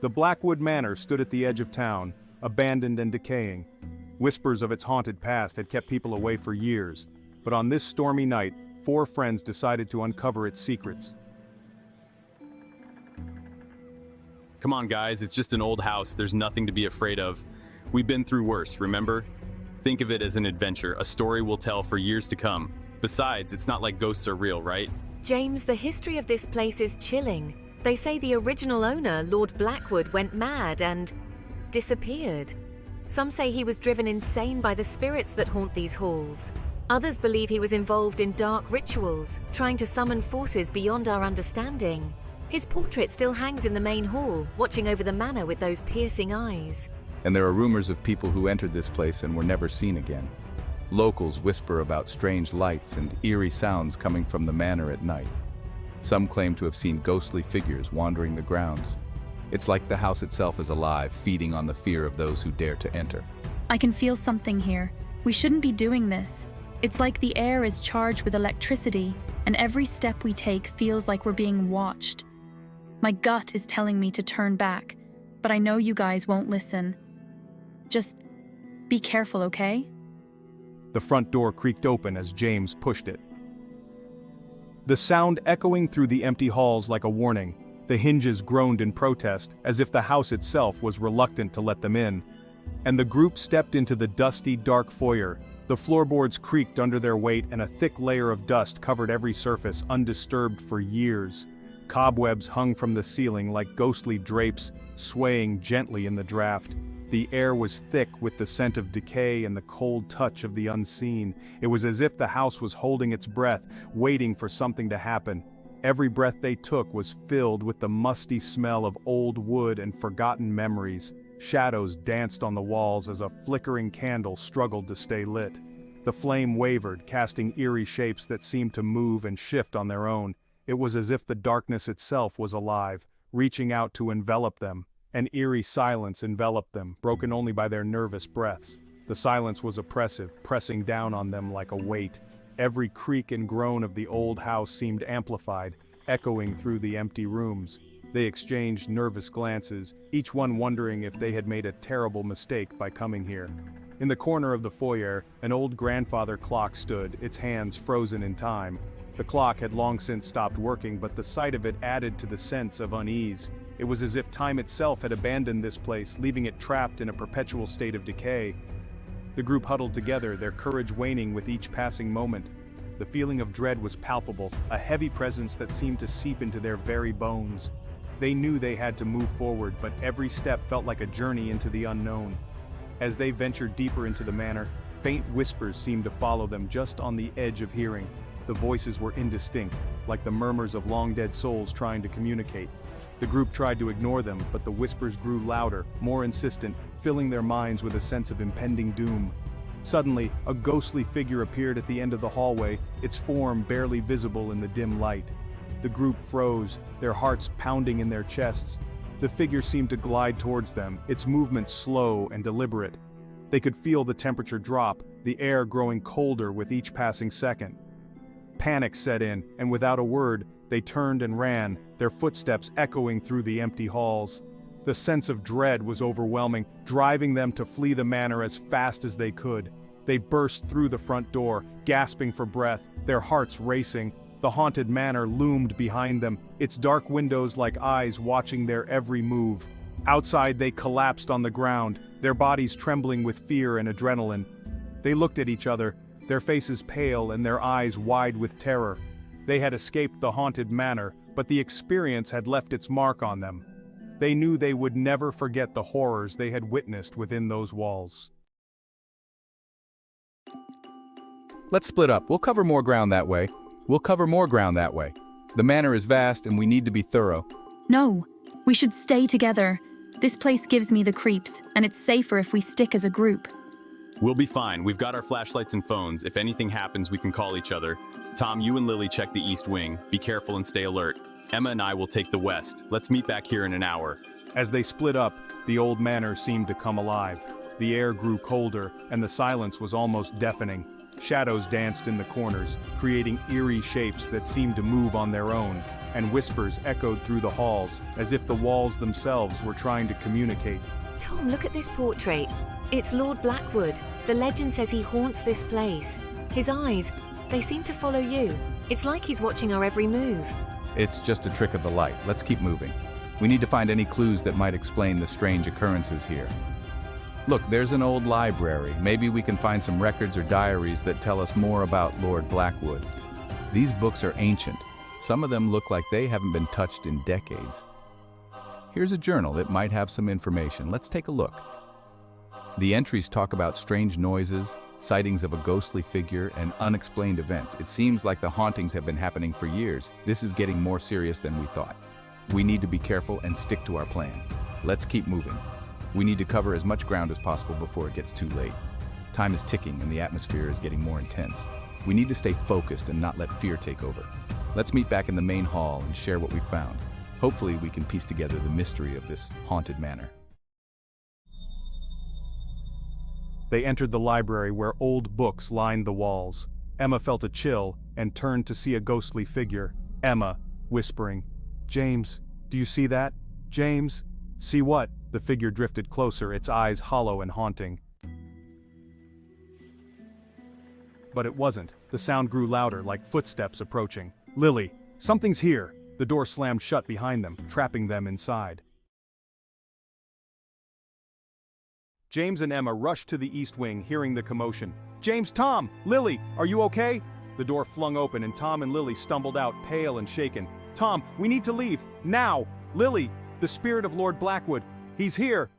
The Blackwood Manor stood at the edge of town, abandoned and decaying. Whispers of its haunted past had kept people away for years, but on this stormy night, 4 friends decided to uncover its secrets. Come on, guys, it's just an old house. There's nothing to be afraid of. We've been through worse, remember? Think of it as an adventure, a story we'll tell for years to come. Besides, it's not like ghosts are real, right? James, the history of this place is chilling. They say the original owner, Lord Blackwood, went mad and disappeared. Some say he was driven insane by the spirits that haunt these halls. Others believe he was involved in dark rituals, trying to summon forces beyond our understanding. His portrait still hangs in the main hall, watching over the manor with those piercing eyes. And there are rumors of people who entered this place and were never seen again. Locals whisper about strange lights and eerie sounds coming from the manor at night. Some claim to have seen ghostly figures wandering the grounds. It's like the house itself is alive, feeding on the fear of those who dare to enter. I can feel something here. We shouldn't be doing this. It's like the air is charged with electricity, and every step we take feels like we're being watched. My gut is telling me to turn back, but I know you guys won't listen. Just be careful, okay? The front door creaked open as James pushed it. The sound echoing through the empty halls like a warning. The hinges groaned in protest, as if the house itself was reluctant to let them in. And the group stepped into the dusty, dark foyer. The floorboards creaked under their weight and a thick layer of dust covered every surface, undisturbed for years. Cobwebs hung from the ceiling like ghostly drapes, swaying gently in the draft. The air was thick with the scent of decay and the cold touch of the unseen. It was as if the house was holding its breath, waiting for something to happen. Every breath they took was filled with the musty smell of old wood and forgotten memories. Shadows danced on the walls as a flickering candle struggled to stay lit. The flame wavered, casting eerie shapes that seemed to move and shift on their own. It was as if the darkness itself was alive, reaching out to envelop them. An eerie silence enveloped them, broken only by their nervous breaths. The silence was oppressive, pressing down on them like a weight. Every creak and groan of the old house seemed amplified, echoing through the empty rooms. They exchanged nervous glances, each one wondering if they had made a terrible mistake by coming here. In the corner of the foyer, an old grandfather clock stood, its hands frozen in time. The clock had long since stopped working, but the sight of it added to the sense of unease. It was as if time itself had abandoned this place, leaving it trapped in a perpetual state of decay. The group huddled together, their courage waning with each passing moment. The feeling of dread was palpable, a heavy presence that seemed to seep into their very bones. They knew they had to move forward, but every step felt like a journey into the unknown. As they ventured deeper into the manor, faint whispers seemed to follow them just on the edge of hearing. The voices were indistinct, like the murmurs of long-dead souls trying to communicate. The group tried to ignore them, but the whispers grew louder, more insistent, filling their minds with a sense of impending doom. Suddenly, a ghostly figure appeared at the end of the hallway, its form barely visible in the dim light. The group froze, their hearts pounding in their chests. The figure seemed to glide towards them, its movements slow and deliberate. They could feel the temperature drop, the air growing colder with each passing second. Panic set in, and without a word, they turned and ran, their footsteps echoing through the empty halls. The sense of dread was overwhelming, driving them to flee the manor as fast as they could. They burst through the front door, gasping for breath, their hearts racing. The haunted manor loomed behind them, its dark windows like eyes watching their every move. Outside they collapsed on the ground, their bodies trembling with fear and adrenaline. They looked at each other, their faces pale and their eyes wide with terror. They had escaped the haunted manor, but the experience had left its mark on them. They knew they would never forget the horrors they had witnessed within those walls. Let's split up. We'll cover more ground that way. The manor is vast and we need to be thorough. No, we should stay together. This place gives me the creeps, and it's safer if we stick as a group. We'll be fine. We've got our flashlights and phones. If anything happens, we can call each other. Tom, you and Lily check the east wing. Be careful and stay alert. Emma and I will take the west. Let's meet back here in an hour. As they split up, the old manor seemed to come alive. The air grew colder, and the silence was almost deafening. Shadows danced in the corners, creating eerie shapes that seemed to move on their own. and whispers echoed through the halls, as if the walls themselves were trying to communicate. Tom, look at this portrait. It's Lord Blackwood. The legend says he haunts this place. His eyes, they seem to follow you. It's like he's watching our every move. It's just a trick of the light. Let's keep moving. We need to find any clues that might explain the strange occurrences here. Look, there's an old library. Maybe we can find some records or diaries that tell us more about Lord Blackwood. These books are ancient. Some of them look like they haven't been touched in decades. Here's a journal that might have some information. Let's take a look. The entries talk about strange noises, sightings of a ghostly figure, and unexplained events. It seems like the hauntings have been happening for years. This is getting more serious than we thought. We need to be careful and stick to our plan. Let's keep moving. We need to cover as much ground as possible before it gets too late. Time is ticking and the atmosphere is getting more intense. We need to stay focused and not let fear take over. Let's meet back in the main hall and share what we found. Hopefully we can piece together the mystery of this haunted manor. They entered the library where old books lined the walls. Emma felt a chill and turned to see a ghostly figure. Emma, whispering, "James, do you see that? James?" "See what?" The figure drifted closer, its eyes hollow and haunting. But it wasn't. The sound grew louder, like footsteps approaching. "Lily, something's here!" The door slammed shut behind them, trapping them inside. James and Emma rushed to the east wing, hearing the commotion. "James, Tom, Lily, are you okay?" The door flung open and Tom and Lily stumbled out, pale and shaken. "Tom, we need to leave, now! Lily, the spirit of Lord Blackwood, he's here!"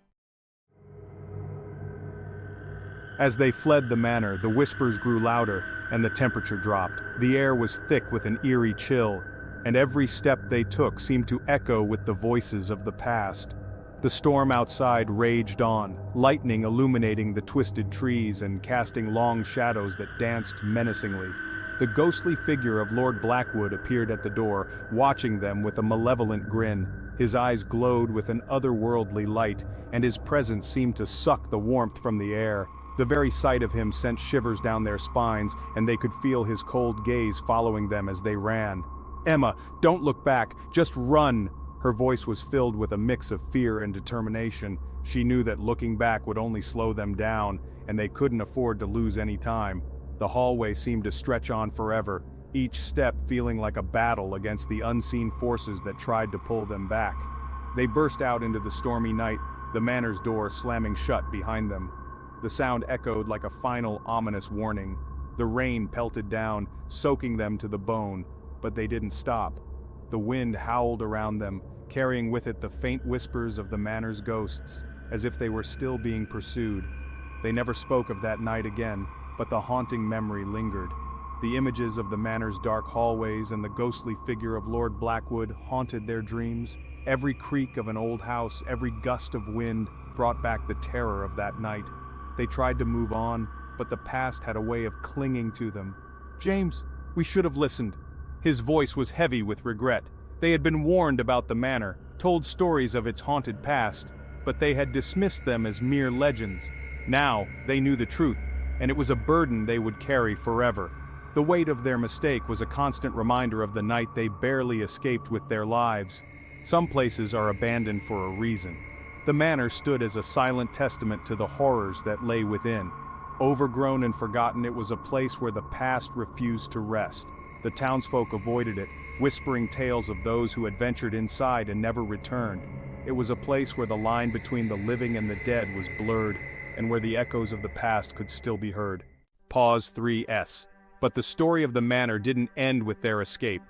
As they fled the manor, the whispers grew louder and the temperature dropped. The air was thick with an eerie chill, and every step they took seemed to echo with the voices of the past. The storm outside raged on, lightning illuminating the twisted trees and casting long shadows that danced menacingly. The ghostly figure of Lord Blackwood appeared at the door, watching them with a malevolent grin. His eyes glowed with an otherworldly light, and his presence seemed to suck the warmth from the air. The very sight of him sent shivers down their spines, and they could feel his cold gaze following them as they ran. "Emma, don't look back, just run!" Her voice was filled with a mix of fear and determination. She knew that looking back would only slow them down, and they couldn't afford to lose any time. The hallway seemed to stretch on forever, each step feeling like a battle against the unseen forces that tried to pull them back. They burst out into the stormy night, the manor's door slamming shut behind them. The sound echoed like a final ominous warning. The rain pelted down, soaking them to the bone, but they didn't stop. The wind howled around them, carrying with it the faint whispers of the manor's ghosts, as if they were still being pursued. They never spoke of that night again, but the haunting memory lingered. The images of the manor's dark hallways and the ghostly figure of Lord Blackwood haunted their dreams. Every creak of an old house, every gust of wind brought back the terror of that night. They tried to move on, but the past had a way of clinging to them. "James, we should have listened." His voice was heavy with regret. They had been warned about the manor, told stories of its haunted past, but they had dismissed them as mere legends. Now, they knew the truth, and it was a burden they would carry forever. The weight of their mistake was a constant reminder of the night they barely escaped with their lives. Some places are abandoned for a reason. The manor stood as a silent testament to the horrors that lay within. Overgrown and forgotten, it was a place where the past refused to rest. The townsfolk avoided it, whispering tales of those who had ventured inside and never returned. It was a place where the line between the living and the dead was blurred, and where the echoes of the past could still be heard. Pause 3S. But the story of the manor didn't end with their escape.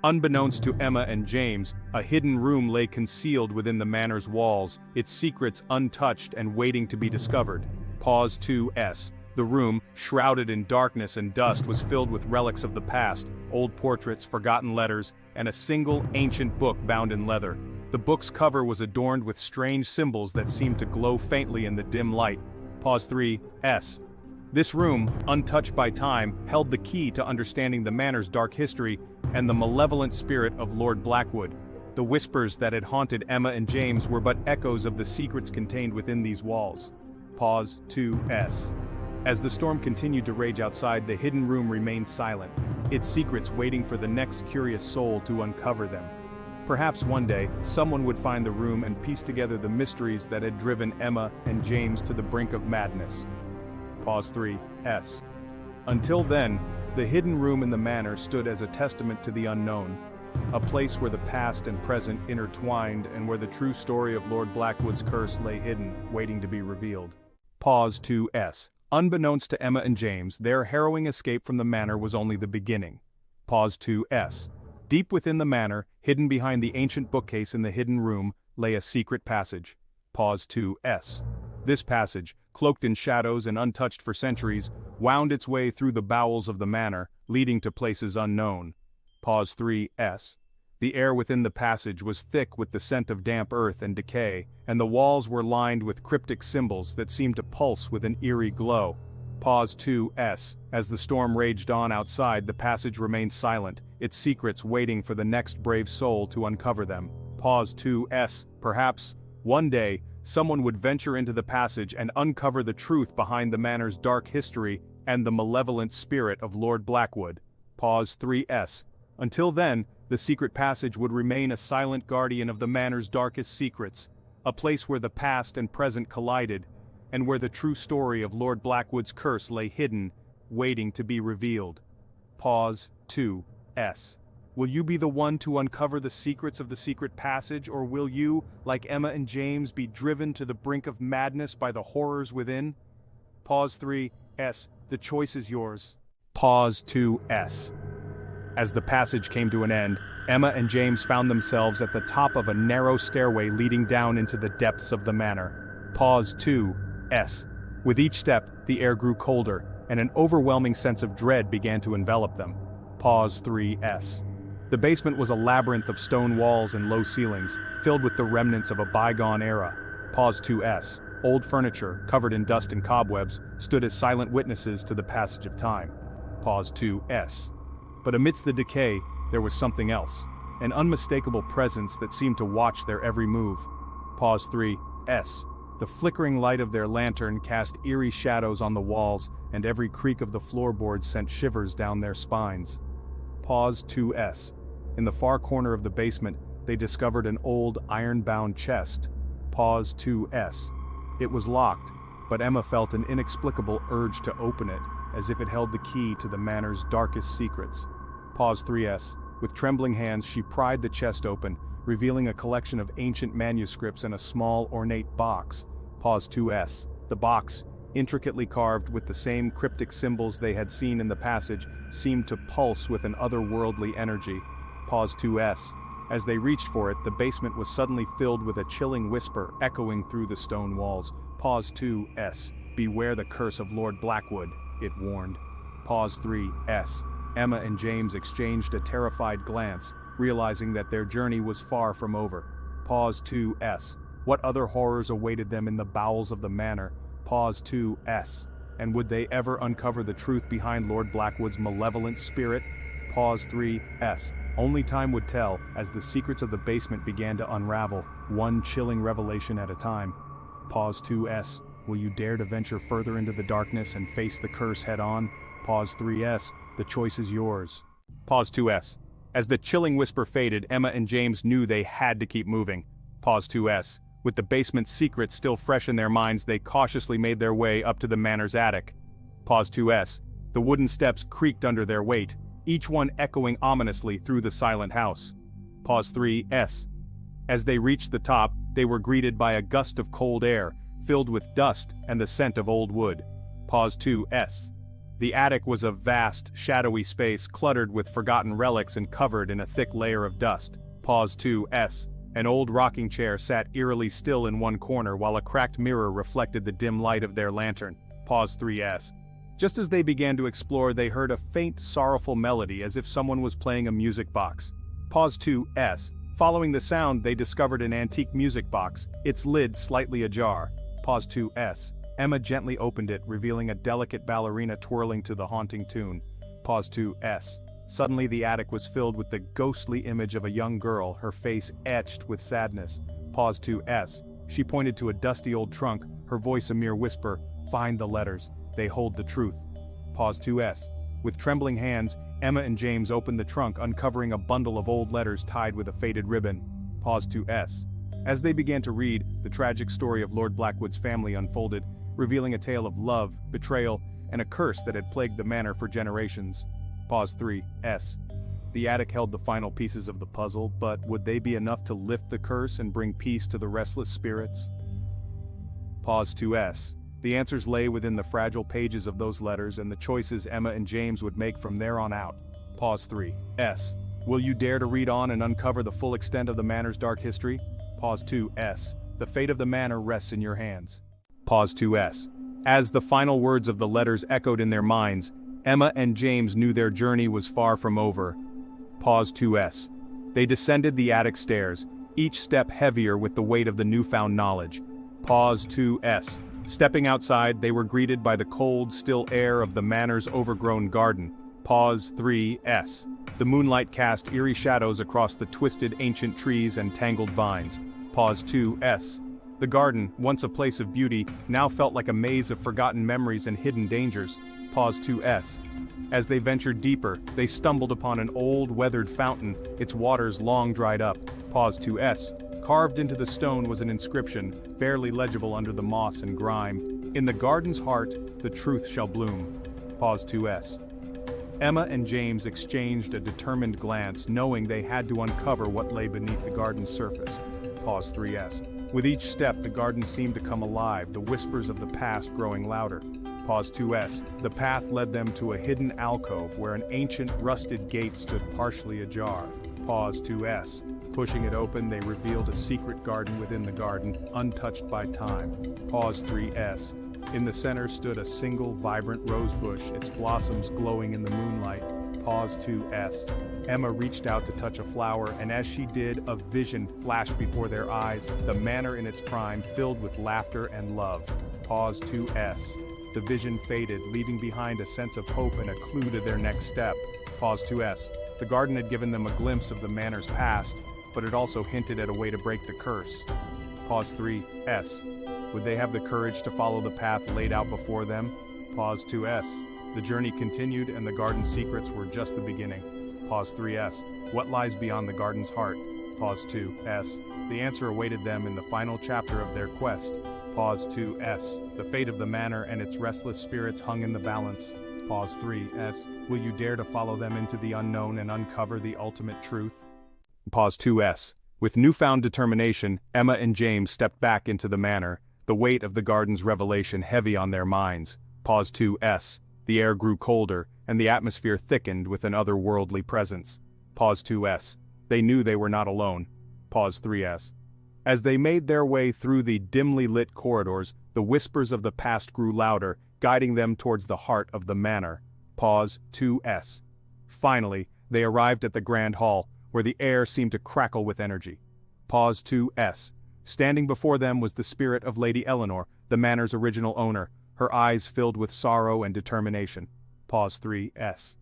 Unbeknownst to Emma and James, a hidden room lay concealed within the manor's walls, its secrets untouched and waiting to be discovered. Pause 2S. The room, shrouded in darkness and dust, was filled with relics of the past, old portraits, forgotten letters, and a single ancient book bound in leather. The book's cover was adorned with strange symbols that seemed to glow faintly in the dim light. Pause 3S. This room, untouched by time, held the key to understanding the manor's dark history and the malevolent spirit of Lord Blackwood. The whispers that had haunted Emma and James were but echoes of the secrets contained within these walls. Pause 2S. As the storm continued to rage outside, the hidden room remained silent. its secrets waiting for the next curious soul to uncover them. Perhaps one day, someone would find the room and piece together the mysteries that had driven Emma and James to the brink of madness. Pause 3S. Until then, the hidden room in the manor stood as a testament to the unknown, a place where the past and present intertwined and where the true story of Lord Blackwood's curse lay hidden, waiting to be revealed. Pause 2S. Unbeknownst to Emma and James, their harrowing escape from the manor was only the beginning. Pause 2S. Deep within the manor, hidden behind the ancient bookcase in the hidden room, lay a secret passage. Pause 2S. This passage, cloaked in shadows and untouched for centuries, wound its way through the bowels of the manor, leading to places unknown. Pause 3S. The air within the passage was thick with the scent of damp earth and decay, and the walls were lined with cryptic symbols that seemed to pulse with an eerie glow. Pause 2S. As the storm raged on outside, the passage remained silent, its secrets waiting for the next brave soul to uncover them. Pause 2S. Perhaps, one day, someone would venture into the passage and uncover the truth behind the manor's dark history and the malevolent spirit of Lord Blackwood. Pause 3S. Until then, the secret passage would remain a silent guardian of the manor's darkest secrets, a place where the past and present collided, and where the true story of Lord Blackwood's curse lay hidden, waiting to be revealed. Pause 2S. Will you be the one to uncover the secrets of the secret passage, or will you, like Emma and James, be driven to the brink of madness by the horrors within? Pause 3S. The choice is yours. Pause 2S. As the passage came to an end, Emma and James found themselves at the top of a narrow stairway leading down into the depths of the manor. Pause 2S. With each step, the air grew colder, and an overwhelming sense of dread began to envelop them. Pause 3S. The basement was a labyrinth of stone walls and low ceilings, filled with the remnants of a bygone era. Pause 2S. Old furniture, covered in dust and cobwebs, stood as silent witnesses to the passage of time. Pause 2S. But amidst the decay, there was something else, an unmistakable presence that seemed to watch their every move. Pause 3S. The flickering light of their lantern cast eerie shadows on the walls, and every creak of the floorboards sent shivers down their spines. Pause 2S. In the far corner of the basement, they discovered an old iron-bound chest. Pause 2S. It was locked, but Emma felt an inexplicable urge to open it, as if it held the key to the manor's darkest secrets. Pause 3S. With trembling hands, she pried the chest open, revealing a collection of ancient manuscripts and a small, ornate box. Pause 2S. The box, intricately carved with the same cryptic symbols they had seen in the passage, seemed to pulse with an otherworldly energy. Pause 2S. As they reached for it, the basement was suddenly filled with a chilling whisper echoing through the stone walls. Pause 2S. Beware the curse of Lord Blackwood, it warned. Pause 3S. Emma and James exchanged a terrified glance, realizing that their journey was far from over. Pause 2S. What other horrors awaited them in the bowels of the manor? Pause 2S. And would they ever uncover the truth behind Lord Blackwood's malevolent spirit? Pause 3S. Only time would tell, as the secrets of the basement began to unravel, one chilling revelation at a time. Pause 2S. Will you dare to venture further into the darkness and face the curse head-on? Pause 3S. The choice is yours. Pause 2S. As the chilling whisper faded, Emma and James knew they had to keep moving. Pause 2S. With the basement's secrets still fresh in their minds, they cautiously made their way up to the manor's attic. Pause 2S. The wooden steps creaked under their weight, each one echoing ominously through the silent house. Pause 3S. As they reached the top, they were greeted by a gust of cold air, filled with dust and the scent of old wood. Pause 2S. The attic was a vast, shadowy space cluttered with forgotten relics and covered in a thick layer of dust. Pause 2S. An old rocking chair sat eerily still in one corner while a cracked mirror reflected the dim light of their lantern. Pause 3S. Just as they began to explore, they heard a faint, sorrowful melody as if someone was playing a music box. Pause 2S. Following the sound, they discovered an antique music box, its lid slightly ajar. Pause 2S. Emma gently opened it, revealing a delicate ballerina twirling to the haunting tune. Pause 2S. Suddenly the attic was filled with the ghostly image of a young girl, her face etched with sadness. Pause 2S. She pointed to a dusty old trunk, her voice a mere whisper. Find the letters. They hold the truth. Pause 2S. With trembling hands, Emma and James opened the trunk, uncovering a bundle of old letters tied with a faded ribbon. Pause to S. As they began to read, the tragic story of Lord Blackwood's family unfolded, revealing a tale of love, betrayal, and a curse that had plagued the manor for generations. Pause 3. S. The attic held the final pieces of the puzzle, but would they be enough to lift the curse and bring peace to the restless spirits? Pause 2S. The answers lay within the fragile pages of those letters and the choices Emma and James would make from there on out. Pause 3S. Will you dare to read on and uncover the full extent of the manor's dark history? Pause 2S. The fate of the manor rests in your hands. Pause 2S. As the final words of the letters echoed in their minds, Emma and James knew their journey was far from over. Pause 2S. They descended the attic stairs, each step heavier with the weight of the newfound knowledge. Pause 2S. Stepping outside, they were greeted by the cold, still air of the manor's overgrown garden. Pause 3S. The moonlight cast eerie shadows across the twisted ancient trees and tangled vines. Pause 2S. The garden, once a place of beauty, now felt like a maze of forgotten memories and hidden dangers. Pause 2S. As they ventured deeper, they stumbled upon an old, weathered fountain, its waters long dried up. Pause 2S. Carved into the stone was an inscription, barely legible under the moss and grime. In the garden's heart, the truth shall bloom. Pause 2S. Emma and James exchanged a determined glance, knowing they had to uncover what lay beneath the garden's surface. Pause 3S. With each step, the garden seemed to come alive, the whispers of the past growing louder. Pause 2S. The path led them to a hidden alcove where an ancient, rusted gate stood partially ajar. Pause 2S. Pushing it open, they revealed a secret garden within the garden, untouched by time. Pause 3S. In the center stood a single, vibrant rose bush, its blossoms glowing in the moonlight. Pause 2S. Emma reached out to touch a flower, and as she did, a vision flashed before their eyes, the manor in its prime, filled with laughter and love. Pause 2S. The vision faded, leaving behind a sense of hope and a clue to their next step. Pause 2S. The garden had given them a glimpse of the manor's past, but it also hinted at a way to break the curse. Pause 3S. Would they have the courage to follow the path laid out before them? Pause 2S. The journey continued and the garden's secrets were just the beginning. Pause 3S. What lies beyond the garden's heart? Pause 2S. The answer awaited them in the final chapter of their quest. Pause 2S. The fate of the manor and its restless spirits hung in the balance. Pause 3S. Will you dare to follow them into the unknown and uncover the ultimate truth? Pause 2S. With newfound determination, Emma and James stepped back into the manor, the weight of the garden's revelation heavy on their minds. Pause 2S. The air grew colder, and the atmosphere thickened with an otherworldly presence. Pause 2S. They knew they were not alone. Pause 3S. As they made their way through the dimly lit corridors, the whispers of the past grew louder, guiding them towards the heart of the manor. Pause 2S. Finally, they arrived at the grand hall, where the air seemed to crackle with energy. Pause 2S. Standing before them was the spirit of Lady Eleanor, the manor's original owner, her eyes filled with sorrow and determination. Pause 3S.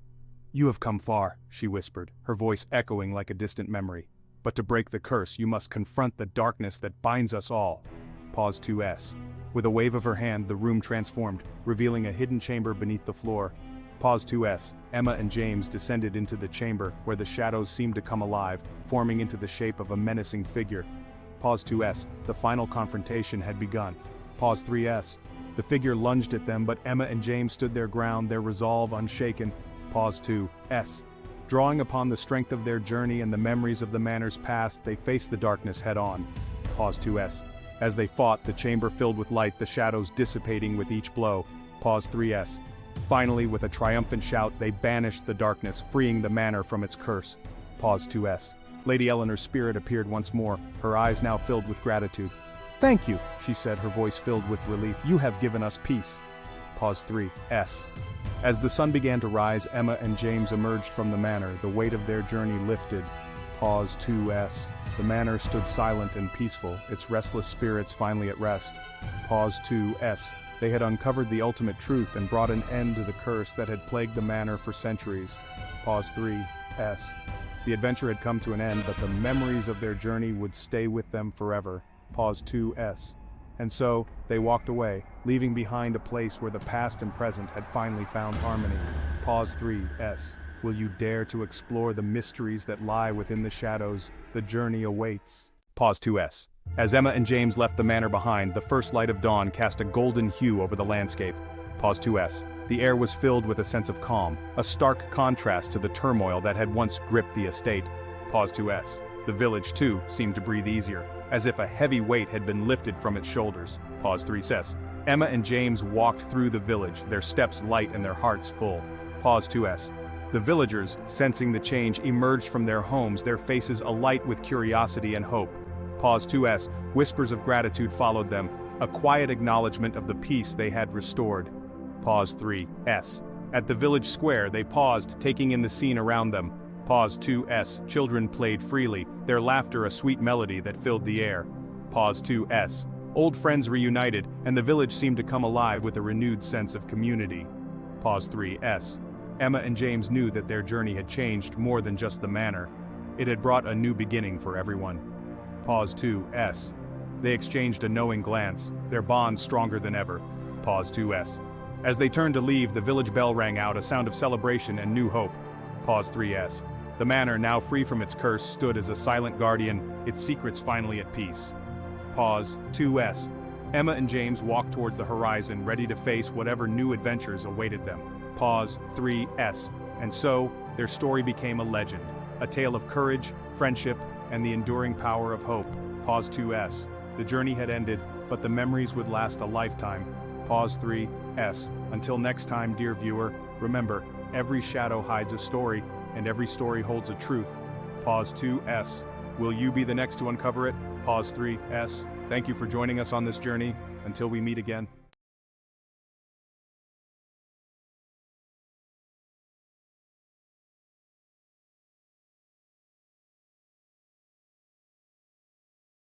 You have come far, she whispered, her voice echoing like a distant memory. But to break the curse, you must confront the darkness that binds us all. Pause 2S. With a wave of her hand, the room transformed, revealing a hidden chamber beneath the floor. Pause 2S. Emma and James descended into the chamber, where the shadows seemed to come alive, forming into the shape of a menacing figure. Pause 2S. The final confrontation had begun. Pause 3S. The figure lunged at them, but Emma and James stood their ground, their resolve unshaken. Pause 2S. Drawing upon the strength of their journey and the memories of the manor's past, they faced the darkness head-on. Pause 2S. As they fought, the chamber filled with light, the shadows dissipating with each blow. Pause 3S. Finally, with a triumphant shout, they banished the darkness, freeing the manor from its curse. Pause 2S. Lady Eleanor's spirit appeared once more, her eyes now filled with gratitude. Thank you, she said, her voice filled with relief. You have given us peace. Pause 3S. As the sun began to rise, Emma and James emerged from the manor, the weight of their journey lifted. Pause 2S. The manor stood silent and peaceful, its restless spirits finally at rest. Pause 2S. They had uncovered the ultimate truth and brought an end to the curse that had plagued the manor for centuries. Pause 3S. The adventure had come to an end, but the memories of their journey would stay with them forever. Pause 2S. And so, they walked away, leaving behind a place where the past and present had finally found harmony. Pause 3S. Will you dare to explore the mysteries that lie within the shadows? The journey awaits. Pause 2S. As Emma and James left the manor behind, the first light of dawn cast a golden hue over the landscape. Pause 2S. The air was filled with a sense of calm, a stark contrast to the turmoil that had once gripped the estate. Pause 2S. The village, too, seemed to breathe easier, as if a heavy weight had been lifted from its shoulders. Pause 3S. Emma and James walked through the village, their steps light and their hearts full. Pause 2S. The villagers, sensing the change, emerged from their homes, their faces alight with curiosity and hope. Pause 2S. Whispers of gratitude followed them, a quiet acknowledgement of the peace they had restored. Pause 3S. At the village square, they paused, taking in the scene around them. Pause 2S. Children played freely, their laughter a sweet melody that filled the air. Pause 2S. Old friends reunited, and the village seemed to come alive with a renewed sense of community. Pause 3S. Emma and James knew that their journey had changed more than just the manor. It had brought a new beginning for everyone. Pause 2S. They exchanged a knowing glance, their bond stronger than ever. Pause 2S. As they turned to leave, the village bell rang out, a sound of celebration and new hope. Pause 3S. The manor, now free from its curse, stood as a silent guardian, its secrets finally at peace. Pause 2S. Emma and James walked towards the horizon, ready to face whatever new adventures awaited them. Pause 3S. And so, their story became a legend, a tale of courage, friendship, and the enduring power of hope. Pause 2S. The journey had ended, but the memories would last a lifetime. Pause 3S. Until next time, dear viewer, remember, every shadow hides a story, and every story holds a truth. Pause 2S. Will you be the next to uncover it? Pause 3S. Thank you for joining us on this journey. Until we meet again.